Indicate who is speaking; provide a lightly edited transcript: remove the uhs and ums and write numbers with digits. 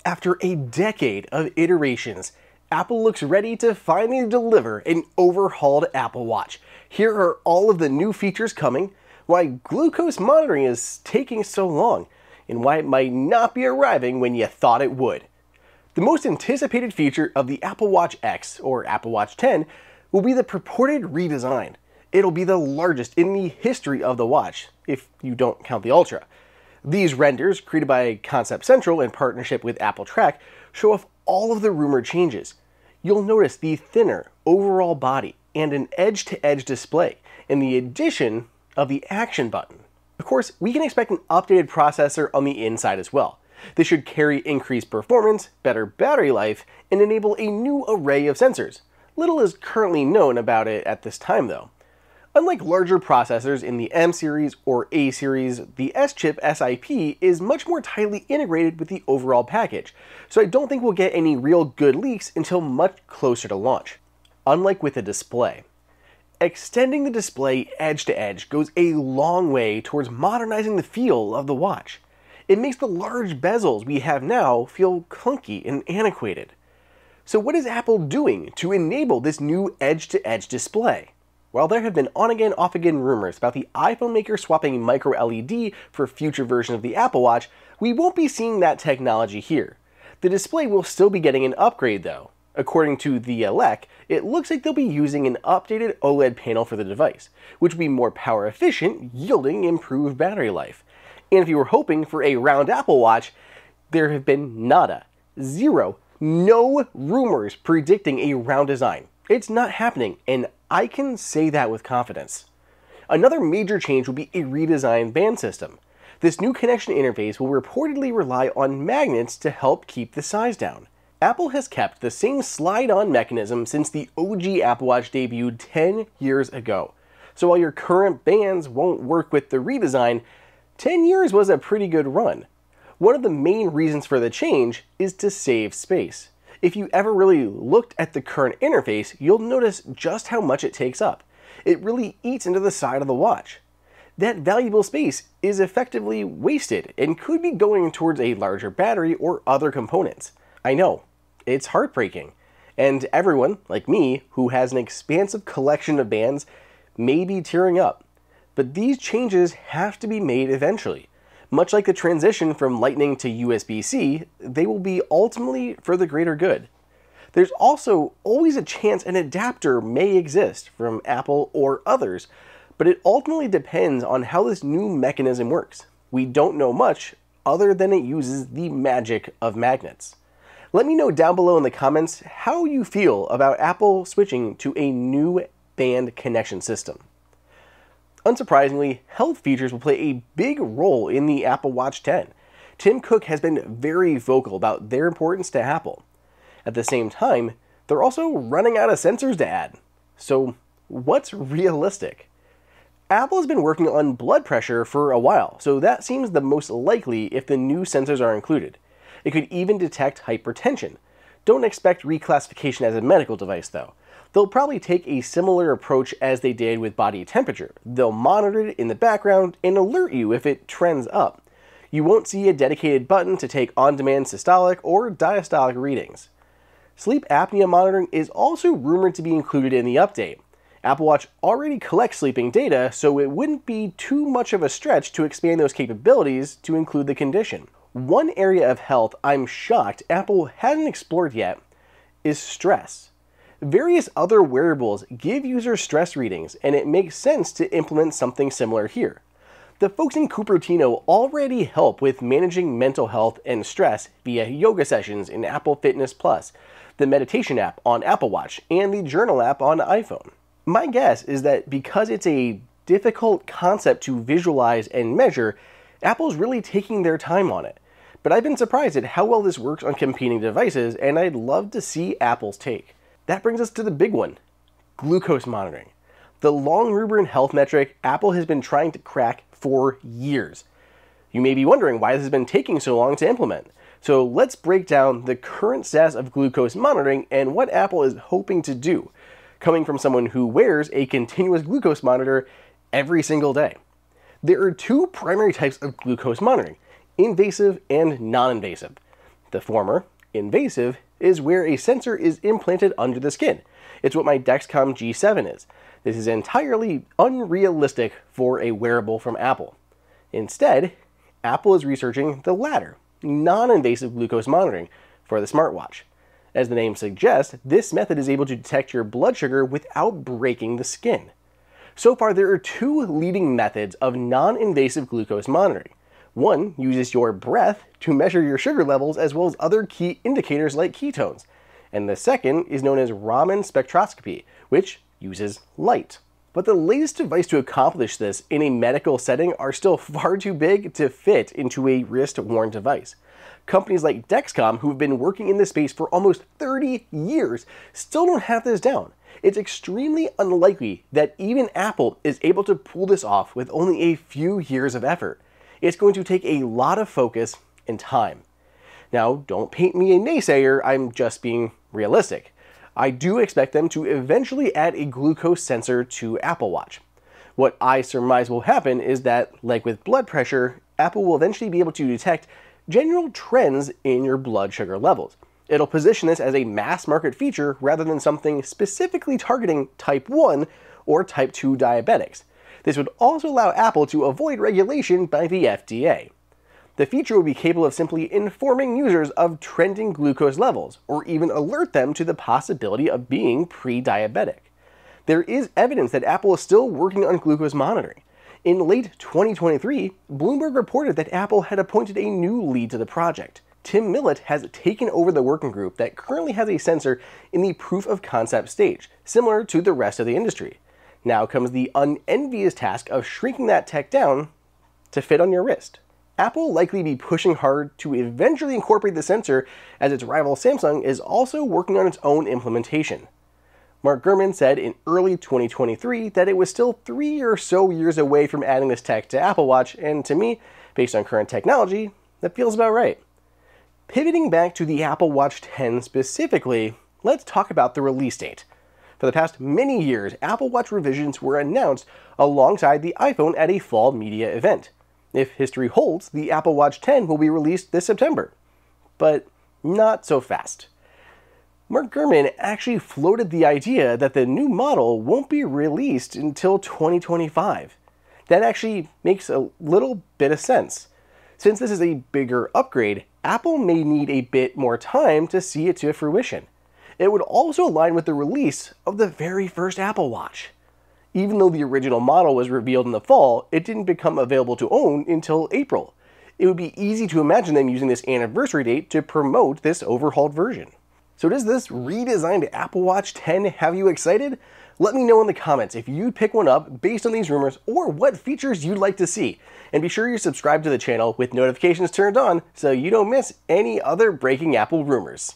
Speaker 1: After a decade of iterations, Apple looks ready to finally deliver an overhauled Apple Watch. Here are all of the new features coming, why glucose monitoring is taking so long, and why it might not be arriving when you thought it would. The most anticipated feature of the Apple Watch X, or Apple Watch 10, will be the purported redesign. It'll be the largest in the history of the watch, if you don't count the Ultra. These renders, created by Concept Central in partnership with Apple Track, show off all of the rumored changes. You'll notice the thinner overall body and an edge-to-edge display, and the addition of the action button. Of course, we can expect an updated processor on the inside as well. This should carry increased performance, better battery life, and enable a new array of sensors. Little is currently known about it at this time though. Unlike larger processors in the M series or A series, the S-chip SiP is much more tightly integrated with the overall package, so I don't think we'll get any real good leaks until much closer to launch. Unlike with the display, extending the display edge to edge goes a long way towards modernizing the feel of the watch. It makes the large bezels we have now feel clunky and antiquated. So what is Apple doing to enable this new edge-to-edge display? While there have been on-again, off-again rumors about the iPhone maker swapping micro-LED for future versions of the Apple Watch, we won't be seeing that technology here. The display will still be getting an upgrade though. According to the Elec, it looks like they'll be using an updated OLED panel for the device, which will be more power efficient, yielding improved battery life. And if you were hoping for a round Apple Watch, there have been nada, zero, no rumors predicting a round design. It's not happening, and I can say that with confidence. Another major change will be a redesigned band system. This new connection interface will reportedly rely on magnets to help keep the size down. Apple has kept the same slide-on mechanism since the OG Apple Watch debuted 10 years ago. So while your current bands won't work with the redesign, 10 years was a pretty good run. One of the main reasons for the change is to save space. If you ever really looked at the current interface, you'll notice just how much it takes up. It really eats into the side of the watch. That valuable space is effectively wasted and could be going towards a larger battery or other components. I know, it's heartbreaking. And everyone, like me, who has an expansive collection of bands, may be tearing up. But these changes have to be made eventually. Much like the transition from Lightning to USB-C, they will be ultimately for the greater good. There's also always a chance an adapter may exist from Apple or others, but it ultimately depends on how this new mechanism works. We don't know much other than it uses the magic of magnets. Let me know down below in the comments how you feel about Apple switching to a new band connection system. Unsurprisingly, health features will play a big role in the Apple Watch 10. Tim Cook has been very vocal about their importance to Apple. At the same time, they're also running out of sensors to add. So what's realistic? Apple has been working on blood pressure for a while, so that seems the most likely if the new sensors are included. It could even detect hypertension. Don't expect reclassification as a medical device though. They'll probably take a similar approach as they did with body temperature. They'll monitor it in the background and alert you if it trends up. You won't see a dedicated button to take on-demand systolic or diastolic readings. Sleep apnea monitoring is also rumored to be included in the update. Apple Watch already collects sleeping data, so it wouldn't be too much of a stretch to expand those capabilities to include the condition. One area of health I'm shocked Apple hasn't explored yet is stress. Various other wearables give users stress readings, and it makes sense to implement something similar here. The folks in Cupertino already help with managing mental health and stress via yoga sessions in Apple Fitness Plus, the meditation app on Apple Watch, and the journal app on iPhone. My guess is that because it's a difficult concept to visualize and measure, Apple's really taking their time on it. But I've been surprised at how well this works on competing devices, and I'd love to see Apple's take. That brings us to the big one, glucose monitoring. The long-rumored health metric Apple has been trying to crack for years. You may be wondering why this has been taking so long to implement. So let's break down the current status of glucose monitoring and what Apple is hoping to do, coming from someone who wears a continuous glucose monitor every single day. There are two primary types of glucose monitoring, invasive and non-invasive. The former, invasive, is where a sensor is implanted under the skin. It's what my Dexcom G7 is. This is entirely unrealistic for a wearable from Apple. Instead, Apple is researching the latter, non-invasive glucose monitoring, for the smartwatch. As the name suggests, this method is able to detect your blood sugar without breaking the skin. So far, there are two leading methods of non-invasive glucose monitoring. One uses your breath to measure your sugar levels as well as other key indicators like ketones. And the second is known as Raman spectroscopy, which uses light. But the latest device to accomplish this in a medical setting are still far too big to fit into a wrist-worn device. Companies like Dexcom, who have been working in this space for almost 30 years, still don't have this down. It's extremely unlikely that even Apple is able to pull this off with only a few years of effort. It's going to take a lot of focus and time. Now, don't paint me a naysayer, I'm just being realistic. I do expect them to eventually add a glucose sensor to Apple Watch. What I surmise will happen is that, like with blood pressure, Apple will eventually be able to detect general trends in your blood sugar levels. It'll position this as a mass market feature rather than something specifically targeting type 1 or type 2 diabetics. This would also allow Apple to avoid regulation by the FDA. The feature would be capable of simply informing users of trending glucose levels, or even alert them to the possibility of being pre-diabetic. There is evidence that Apple is still working on glucose monitoring. In late 2023, Bloomberg reported that Apple had appointed a new lead to the project. Tim Millett has taken over the working group that currently has a sensor in the proof of concept stage, similar to the rest of the industry. Now comes the unenvious task of shrinking that tech down to fit on your wrist. Apple will likely be pushing hard to eventually incorporate the sensor, as its rival Samsung is also working on its own implementation. Mark Gurman said in early 2023 that it was still 3 or so years away from adding this tech to Apple Watch, and to me, based on current technology, that feels about right. Pivoting back to the Apple Watch 10 specifically, let's talk about the release date. For the past many years, Apple Watch revisions were announced alongside the iPhone at a fall media event. If history holds, the Apple Watch 10 will be released this September. But not so fast. Mark Gurman actually floated the idea that the new model won't be released until 2025. That actually makes a little bit of sense. Since this is a bigger upgrade, Apple may need a bit more time to see it to fruition. It would also align with the release of the very first Apple Watch. Even though the original model was revealed in the fall, it didn't become available to own until April. It would be easy to imagine them using this anniversary date to promote this overhauled version. So does this redesigned Apple Watch 10 have you excited? Let me know in the comments if you'd pick one up based on these rumors or what features you'd like to see. And be sure you subscribe to the channel with notifications turned on so you don't miss any other breaking Apple rumors.